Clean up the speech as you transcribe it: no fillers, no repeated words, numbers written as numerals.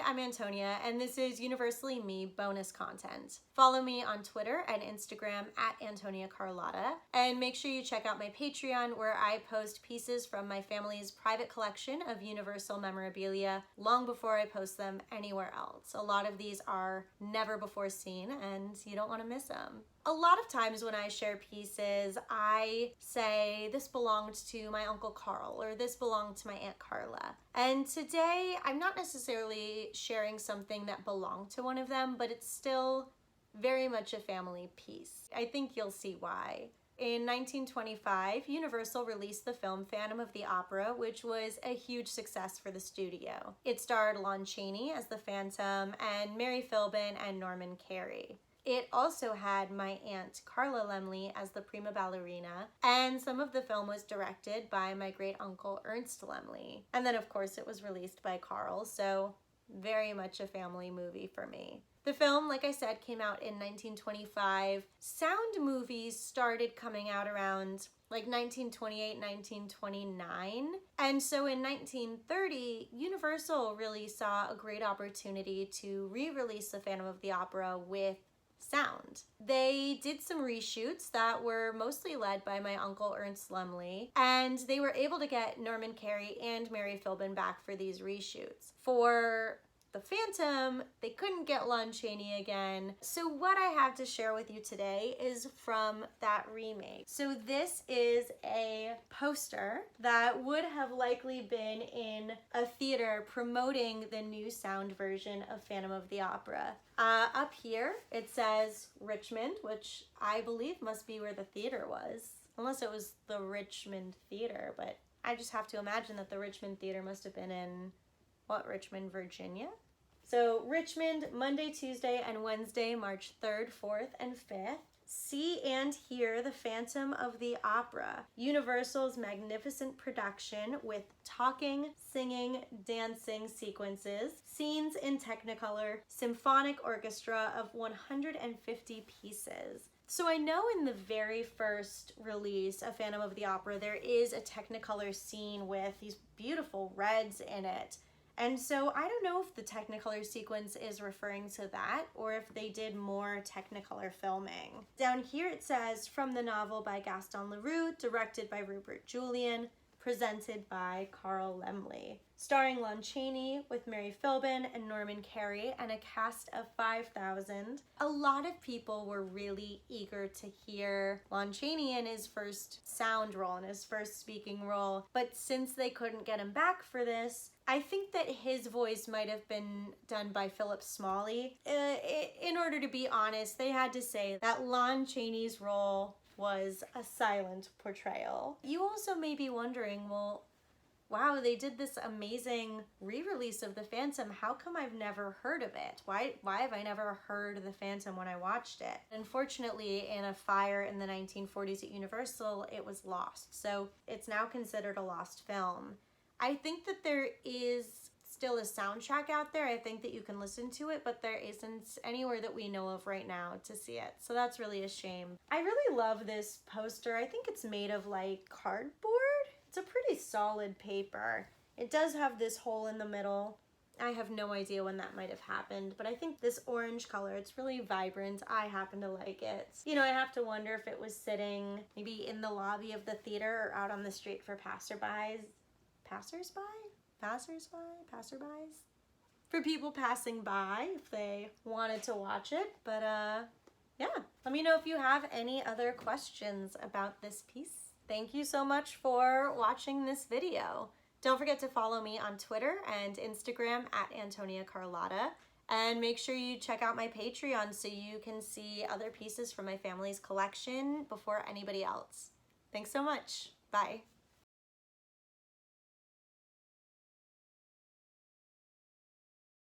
I'm Antonia, and this is Universally Me bonus content. Follow me on Twitter and Instagram at Antonia Carlotta, and make sure you check out my Patreon where I post pieces from my family's private collection of Universal memorabilia long before I post them anywhere else. A lot of these are never before seen, and you don't want to miss them. A lot of times when I share pieces, I say this belonged to my Uncle Carl or this belonged to my Aunt Carla. And today I'm not necessarily sharing something that belonged to one of them, but it's still very much a family piece. I think you'll see why. In 1925, Universal released the film Phantom of the Opera, which was a huge success for the studio. It starred Lon Chaney as the Phantom and Mary Philbin and Norman Carey. It also had my Aunt Carla Laemmle as the prima ballerina, and some of the film was directed by my great uncle Ernst Laemmle. And then of course it was released by Carl, so very much a family movie for me. The film, like I said, came out in 1925. Sound movies started coming out around like 1928, 1929. And so in 1930, Universal really saw a great opportunity to re-release the Phantom of the Opera with sound. They did some reshoots that were mostly led by my uncle Ernst Laemmle, and they were able to get Norman Carey and Mary Philbin back for these reshoots. For the Phantom, they couldn't get Lon Chaney again. So what I have to share with you today is from that remake. So this is a poster that would have likely been in a theater promoting the new sound version of Phantom of the Opera. Up here, it says Richmond, which I believe must be where the theater was, unless it was the Richmond Theater, but I just have to imagine that the Richmond Theater must have been in, what, Richmond, Virginia? So Richmond, Monday, Tuesday, and Wednesday, March 3rd, 4th, and 5th. See and hear the Phantom of the Opera, Universal's magnificent production with talking, singing, dancing sequences, scenes in Technicolor, symphonic orchestra of 150 pieces. So I know in the very first release of Phantom of the Opera, there is a Technicolor scene with these beautiful reds in it. And so I don't know if the Technicolor sequence is referring to that or if they did more Technicolor filming. Down here it says, from the novel by Gaston Leroux, directed by Rupert Julian, presented by Carl Laemmle. Starring Lon Chaney with Mary Philbin and Norman Carey and a cast of 5,000. A lot of people were really eager to hear Lon Chaney in his first sound role, in his first speaking role, but since they couldn't get him back for this, I think that his voice might have been done by Philip Smalley. In order to be honest, they had to say that Lon Chaney's role was a silent portrayal. You also may be wondering, well, wow, they did this amazing re-release of The Phantom. How come I've never heard of it? Why have I never heard The Phantom when I watched it? Unfortunately, in a fire in the 1940s at Universal, it was lost. So it's now considered a lost film. I think that there is still a soundtrack out there. I think that you can listen to it, but there isn't anywhere that we know of right now to see it. So that's really a shame. I really love this poster. I think it's made of like cardboard. It's a pretty solid paper. It does have this hole in the middle. I have no idea when that might have happened, but I think this orange color, it's really vibrant. I happen to like it. You know, I have to wonder if it was sitting maybe in the lobby of the theater or out on the street for passerbys. Passerbys? For people passing by if they wanted to watch it. But yeah, let me know if you have any other questions about this piece. Thank you so much for watching this video. Don't forget to follow me on Twitter and Instagram at Antonia Carlotta. And make sure you check out my Patreon so you can see other pieces from my family's collection before anybody else. Thanks so much. Bye.